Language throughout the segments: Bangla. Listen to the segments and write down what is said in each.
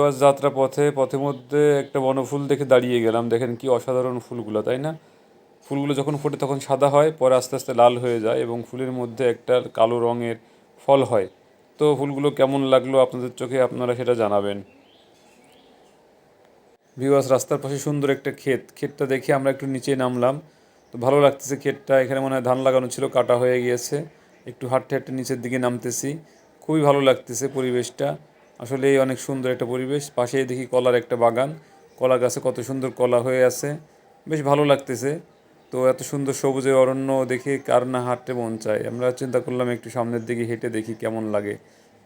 ভিউয়ার্স যাত্রা পথের মধ্যে একটা বনফুল দেখে দাঁড়িয়ে গেলাম। দেখেন কি অসাধারণ ফুলগুলো, তাই না? ফুলগুলো যখন ফোটে তখন সাদা হয়, পরে আস্তে আস্তে লাল হয়ে যায় এবং ফুলের মধ্যে একটা কালো রঙের ফল হয়। তো ফুলগুলো কেমন লাগলো আপনাদের চোখে, আপনারা সেটা জানাবেন। ভিউয়ার্স রাস্তার পাশে সুন্দর একটা ক্ষেতটা দেখে আমরা একটু নিচে নামলাম। তো ভালো লাগতেছে ক্ষেতটা, এখানে মনে হয় ধান লাগানো ছিল, কাটা হয়ে গিয়েছে। একটু হাঁটতে হাঁটতে নিচের দিকে নামতেছি। খুবই ভালো লাগতেছে পরিবেশটা, আসলেই অনেক সুন্দর একটা পরিবেশ। পাশেই দেখি কলার একটা বাগান, কলা গাছে কত সুন্দর কলা হয়ে আছে, বেশ ভালো লাগতেছে। তো এত সুন্দর সবুজের অরণ্য দেখে কার না হাঁটতে মন চায়। আমরা চিন্তা করলাম একটু সামনের দিকে হেঁটে দেখি কেমন লাগে।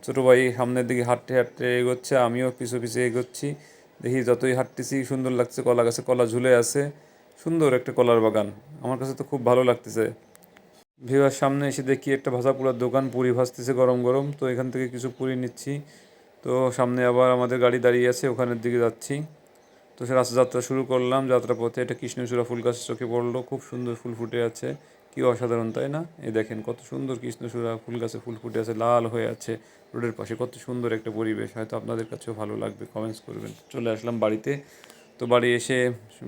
ছোটো ভাই সামনের দিকে হাঁটতে হাঁটতে এগোচ্ছে, আমিও পিছু পিছু এগোচ্ছি। দেখি যতই হাঁটতেছি সুন্দর লাগছে, কলা গাছে কলা ঝুলে আছে, সুন্দর একটা কলার বাগান। আমার কাছে তো খুব ভালো লাগতেছে। ভিউয়ার সামনে এসে দেখি একটা ভাজা পোড়ার দোকান, পুরি ভাজতেছে গরম গরম। তো এখান থেকে কিছু পুরি নিচ্ছি। তো সামনে আবার আমাদের গাড়ি দাঁড়িয়ে আছে, ওখানের দিকে যাচ্ছি। তো সে রাস্তা যাত্রা শুরু করলাম। যাত্রা পথে একটা কৃষ্ণচূড়া ফুল গাছ চোখে পড়লো, খুব সুন্দর ফুল ফুটে আছে। কি অসাধারণ, তাই না? এই দেখেন কত সুন্দর কৃষ্ণচূড়া ফুল গাছে ফুল ফুটে আছে, লাল হয়ে আছে রোডের পাশে। কত সুন্দর একটা পরিবেশ, হয়তো আপনাদের কাছেও ভালো লাগবে, কমেন্টস করবেন। চলে আসলাম বাড়িতে। তো বাড়ি এসে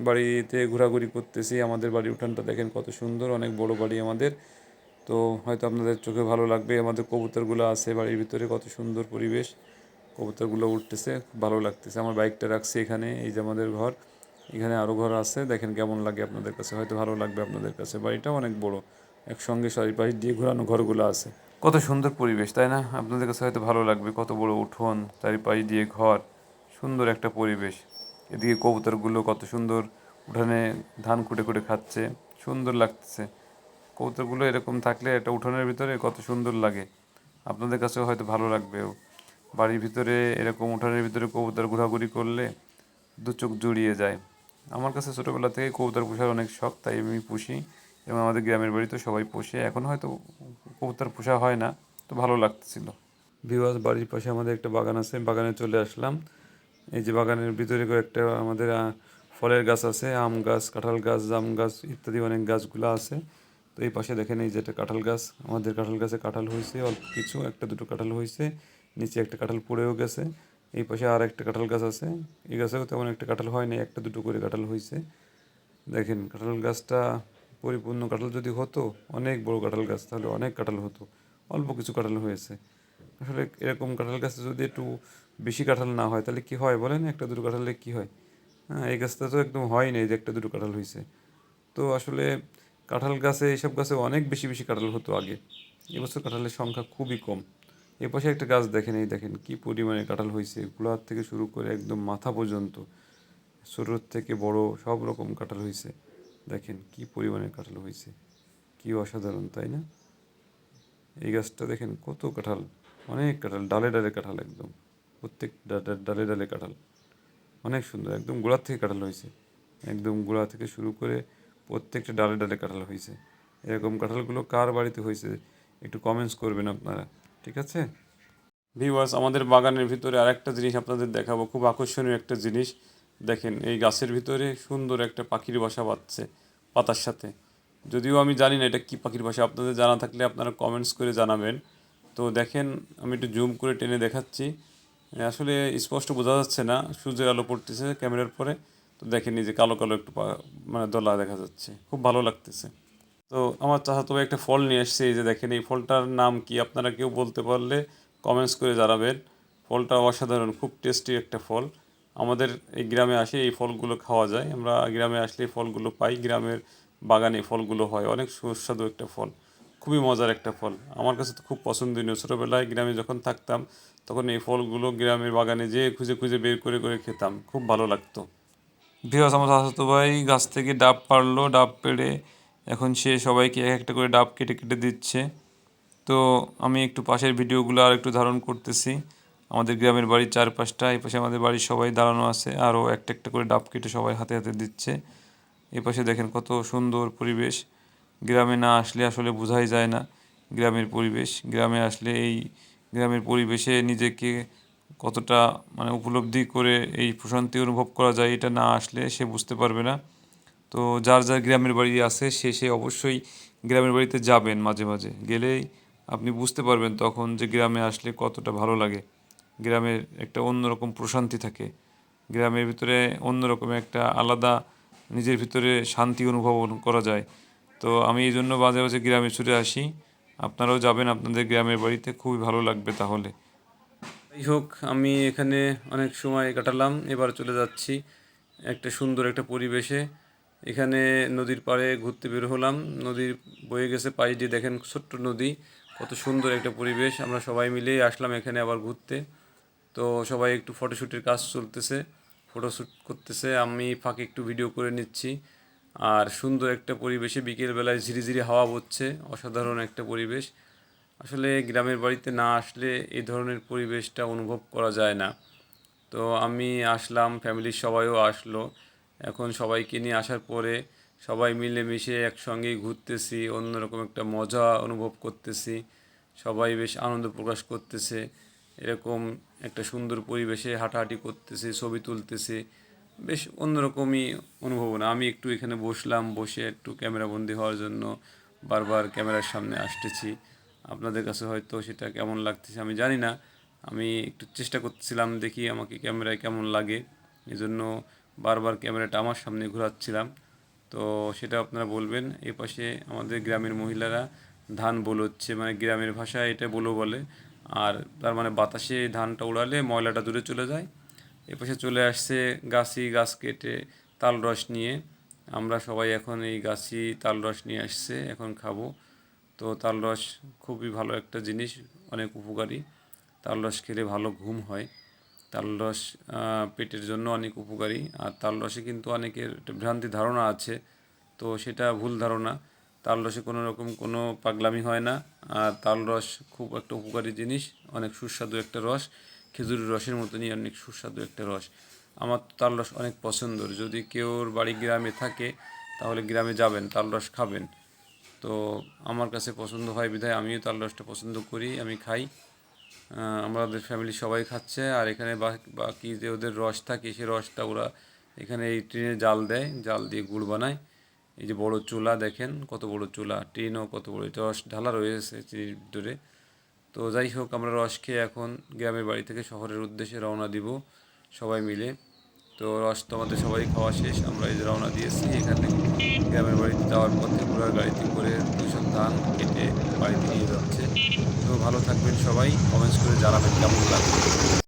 বাড়িতে ঘোরাঘুরি করতেছি। আমাদের বাড়ির উঠানটা দেখেন কত সুন্দর, অনেক বড় বাড়ি আমাদের। তো হয়তো আপনাদের চোখে ভালো লাগবে। আমাদের কবুতরগুলো আছে বাড়ির ভিতরে, কত সুন্দর পরিবেশ, কবুতরগুলো উঠতেছে, খুব ভালো লাগতেছে। আমার বাইকটা রাখছি এখানে, এই যে আমাদের ঘর, এখানে আরও ঘর আছে। দেখেন কেমন লাগে আপনাদের কাছে, হয়তো ভালো লাগবে আপনাদের কাছে। বাড়িটাও অনেক বড়, একসঙ্গে চারিপাশ দিয়ে ঘোরানো ঘরগুলো আছে। কত সুন্দর পরিবেশ, তাই না? আপনাদের কাছে হয়তো ভালো লাগবে। কত বড় উঠোন, চারিপাশ দিয়ে ঘর, সুন্দর একটা পরিবেশ। এদিকে কবুতরগুলো কত সুন্দর উঠানে ধান কুটে কুটে খাচ্ছে, সুন্দর লাগতেছে। কবুতরগুলো এরকম থাকলে একটা উঠোনের ভিতরে কত সুন্দর লাগে। আপনাদের কাছেও হয়তো ভালো লাগবেও। বাড়ির ভিতরে এরকম উঠানের ভিতরে কবুতর ঘোরাঘুরি করলে দু চোখ জুড়িয়ে যায়। আমার কাছে ছোটোবেলা থেকে কবুতর পোষার অনেক শখ, তাই আমি পুষি এবং আমাদের গ্রামের বাড়িতে সবাই পোষে। এখন হয়তো কবুতর পোষা হয় না, তো ভালো লাগতেছিল। ভিউয়ার্স বাড়ির পাশে আমাদের একটা বাগান আছে, বাগানে চলে আসলাম। এই যে বাগানের ভিতরে একটা আমাদের ফলের গাছ আছে, আম গাছ, কাঁঠাল গাছ, জাম গাছ ইত্যাদি অনেক গাছগুলো আছে। তো এই পাশে দেখেন এই যে একটা কাঁঠাল গাছ, আমাদের কাঁঠাল গাছে কাঁঠাল হয়েছে অল্প কিছু, একটা দুটো কাঁঠাল হয়েছে, নিচে একটা কাঁঠাল পড়েও গেছে। এই পাশে আর একটা কাঁঠাল গাছ আছে, এই গাছেও তেমন একটা কাঁঠাল হয়নি, একটা দুটো করে কাঁঠাল হয়েছে। দেখেন কাঁঠাল গাছটা পরিপূর্ণ কাঁঠাল যদি হতো, অনেক বড় কাঁঠাল গাছ, তাহলে অনেক কাঁঠাল হতো। অল্প কিছু কাঁঠাল হয়েছে। আসলে এরকম কাঁঠাল গাছে যদি একটু বেশি কাঁঠাল না হয় তাহলে কি হয় বলেন? একটা দুটো কাঁঠালে কি হয়? হ্যাঁ, এই গাছটা তো একদম হয়নি যে একটা দুটো কাঁঠাল হয়েছে। তো আসলে কাঁঠাল গাছে, এইসব গাছে অনেক বেশি বেশি কাঁঠাল হতো আগে। এবছর কাঁঠালের সংখ্যা খুবই কম। এ পাশে একটা গাছ দেখেন, এই দেখেন কি পরিমাণে কাঁঠাল হয়েছে, গোড়ার থেকে শুরু করে একদম মাথা পর্যন্ত, ছোটোর থেকে বড় সব রকম কাঁঠাল হয়েছে। দেখেন কি পরিমাণে কাঁঠাল হয়েছে, কি অসাধারণ, তাই না? এই গাছটা দেখেন কত কাঁঠাল, অনেক কাঁঠাল, ডালে ডালে কাঁঠাল, একদম প্রত্যেক ডালে ডালে কাঁঠাল, অনেক সুন্দর। একদম গোড়ার থেকে কাঁঠাল হয়েছে, একদম গোড়া থেকে শুরু করে প্রত্যেকটা ডালে ডালে কাঁঠাল হয়েছে। এরকম কাঁঠালগুলো কার বাড়িতে হয়েছে একটু কমেন্টস করবেন আপনারা, ঠিক আছে? ভিউয়ার্স আমাদের বাগানের ভিতরে আরেকটা জিনিস আপনাদের দেখাবো, খুব আকর্ষণীয় একটা জিনিস। দেখেন এই গাছের ভিতরে সুন্দর একটা পাখির বাসা বাঁধছে পাতার সাথে। যদিও আমি জানি না এটা কী পাখির বাসা, আপনাদের জানা থাকলে আপনারা কমেন্টস করে জানাবেন। তো দেখেন আমি একটু জুম করে টেনে দেখাচ্ছি, আসলে স্পষ্ট বোঝা যাচ্ছে না, সূর্যের আলো পড়তেছে ক্যামেরার পরে। তো দেখেন এই যে কালো কালো একটু মানে দলা দেখা যাচ্ছে, খুব ভালো লাগতেছে। তো আমার চাচাতো ভাই একটা ফল নিয়ে এসছে, এই যে দেখেন এই ফলটার নাম কি আপনারা কেউ বলতে পারলে কমেন্টস করে জানাবেন। ফলটা অসাধারণ, খুব টেস্টি একটা ফল। আমাদের এই গ্রামে আসে এই ফলগুলো খাওয়া যায়, আমরা গ্রামে আসলে এই ফলগুলো পাই, গ্রামের বাগানে এই ফলগুলো হয়, অনেক সুস্বাদু একটা ফল, খুবই মজার একটা ফল। আমার কাছে তো খুব পছন্দনীয়, ছোটোবেলায় গ্রামে যখন থাকতাম তখন এই ফলগুলো গ্রামের বাগানে যেয়ে খুঁজে খুঁজে বের করে করে খেতাম, খুব ভালো লাগতো। ভিউয়ার্স আমার চাচাতো ভাই গাছ থেকে ডাব পাড়লো, ডাব পেড়ে এখন সে সবাইকে এক একটা করে ডাব কেটে কেটে দিচ্ছে। তো আমি একটু পাশের ভিডিওগুলো আর একটু ধারণ করতেছি। আমাদের গ্রামের বাড়ির চারপাশটা, এই পাশে আমাদের বাড়ির সবাই দাঁড়ানো আছে, আরও একটা একটা করে ডাব কেটে সবাই হাতে হাতে দিচ্ছে। এই পাশে দেখেন কত সুন্দর পরিবেশ। গ্রামে না আসলে আসলে বোঝাই যায় না গ্রামের পরিবেশ। গ্রামে আসলে এই গ্রামের পরিবেশে নিজেকে কতটা মানে উপলব্ধি করে এই প্রশান্তি অনুভব করা যায়, এটা না আসলে সে বুঝতে পারবে না। তো যার যার গ্রামের বাড়ি আছে সে অবশ্যই গ্রামের বাড়িতে যাবেন, মাঝে মাঝে গেলেই আপনি বুঝতে পারবেন তখন যে গ্রামে আসলে কতটা ভালো লাগে। গ্রামের একটা অন্যরকম প্রশান্তি থাকে। গ্রামের ভিতরে অন্যরকম একটা আলাদা নিজের ভিতরে শান্তি অনুভব করা যায়। তো আমি এই জন্য মাঝে মাঝে গ্রামে ছুটে আসি। আপনারাও যাবেন আপনাদের গ্রামের বাড়িতে, খুবই ভালো লাগবে তাহলে। যাই হোক, আমি এখানে অনেক সময় কাটালাম, এবার চলে যাচ্ছি একটা সুন্দর একটা পরিবেশে। এখানে নদীর পাড়ে ঘুরতে বের হলাম, নদীর বয়ে গেছে পাশ দিয়ে, দেখেন ছোট্ট নদী, কত সুন্দর একটা পরিবেশ। আমরা সবাই মিলেই আসলাম এখানে আবার ঘুরতে। তো সবাই একটু ফটোশ্যুটের কাজ চলতেছে, ফটোশ্যুট করতেছে, আমি ফাঁকে একটু ভিডিও করে নিচ্ছি। আর সুন্দর একটা পরিবেশে বিকেলবেলায় ঝিরিঝিরি হাওয়া বচ্ছে, অসাধারণ একটা পরিবেশ। আসলে গ্রামের বাড়িতে না আসলে এই ধরনের পরিবেশটা অনুভব করা যায় না। তো আমি আসলাম, ফ্যামিলির সবাইও আসলো। এখন সবাইকে নিয়ে আসার পরে সবাই মিলেমিশে একসঙ্গেই ঘুরতেছি, অন্যরকম একটা মজা অনুভব করতেছি। সবাই বেশ আনন্দ প্রকাশ করতেছে, এরকম একটা সুন্দর পরিবেশে হাঁটাহাঁটি করতেছি, ছবি তুলতেছি, বেশ অন্যরকমই অনুভব। আমি একটু এখানে বসলাম, বসে একটু ক্যামেরাবন্দি হওয়ার জন্য বারবার ক্যামেরার সামনে আসতেছি। আপনাদের কাছে হয়তো সেটা কেমন লাগতেছে আমি জানি না। আমি একটু চেষ্টা করছিলাম, দেখি আমাকে ক্যামেরায় কেমন লাগে, এজন্য বারবার ক্যামেরাটা আমার সামনে ঘোরাচ্ছিলাম। তো সেটা আপনারা বলবেন। এই পাশে আমাদের গ্রামের মহিলারা ধান বোলোচ্ছে, মানে গ্রামের ভাষায় এটা বোলো বলে। আর তার মানে বাতাসে ধানটা উড়ালে ময়লাটা দূরে চলে যায়। এপাশে চলে আসছে গাছি গাছ কেটে তাল রস নিয়ে। আমরা সবাই এখন এই গাছি তাল রস নিয়ে আসছে, এখন খাবো। তো তাল রস খুবই ভালো একটা জিনিস, অনেক উপকারী। তাল রস খেলে ভালো ঘুম হয়। তাল রস পেটের জন্য অনেক উপকারী। আর তাল রসে কিন্তু অনেকের একটা ভ্রান্তি ধারণা আছে, তো সেটা ভুল ধারণা। তাল রসে কোনো রকম কোনো পাগলামি হয় না। আর তাল রস খুব একটা উপকারী জিনিস, অনেক সুস্বাদু একটা রস, খেজুরের রসের মতনই অনেক সুস্বাদু একটা রস। আমার তো তাল রস অনেক পছন্দর। যদি কেউর বাড়ি গ্রামে থাকে তাহলে গ্রামে যাবেন, তাল রস খাবেন। তো আমার কাছে পছন্দ হয় বিধায় আমিও তাল রসটা পছন্দ করি, আমি খাই। আমাদের ফ্যামিলি সবাই খাচ্ছে। আর এখানে বাকি যে ওদের রস থাকে সেই রসটা ওরা এখানে এই ট্রেনে জাল দেয়, জাল দিয়ে গুড় বানায়। এই যে বড় চুলা, দেখেন কত বড় চুলা, ট্রেনও কত বড়, এটা রস ঢালা রয়েছে চিনির ভিতরে। তো যাই হোক, আমরা রস খেয়ে এখন গ্রামের বাড়ি থেকে শহরের উদ্দেশ্যে রওনা দিব সবাই মিলে। তো রস তো আমাদের সবাই খাওয়া শেষ, আমরা এই যে রওনা দিয়েছি এখানে গ্রামের বাড়িতে যাওয়ার পথে ঘোড়ার গাড়িতে করে কৃষক ধান কেটে বাড়িতে নিয়ে যাচ্ছে। তো ভালো থাকবেন সবাই, কমেন্টস করে জানাবেন কেমন লাগবে।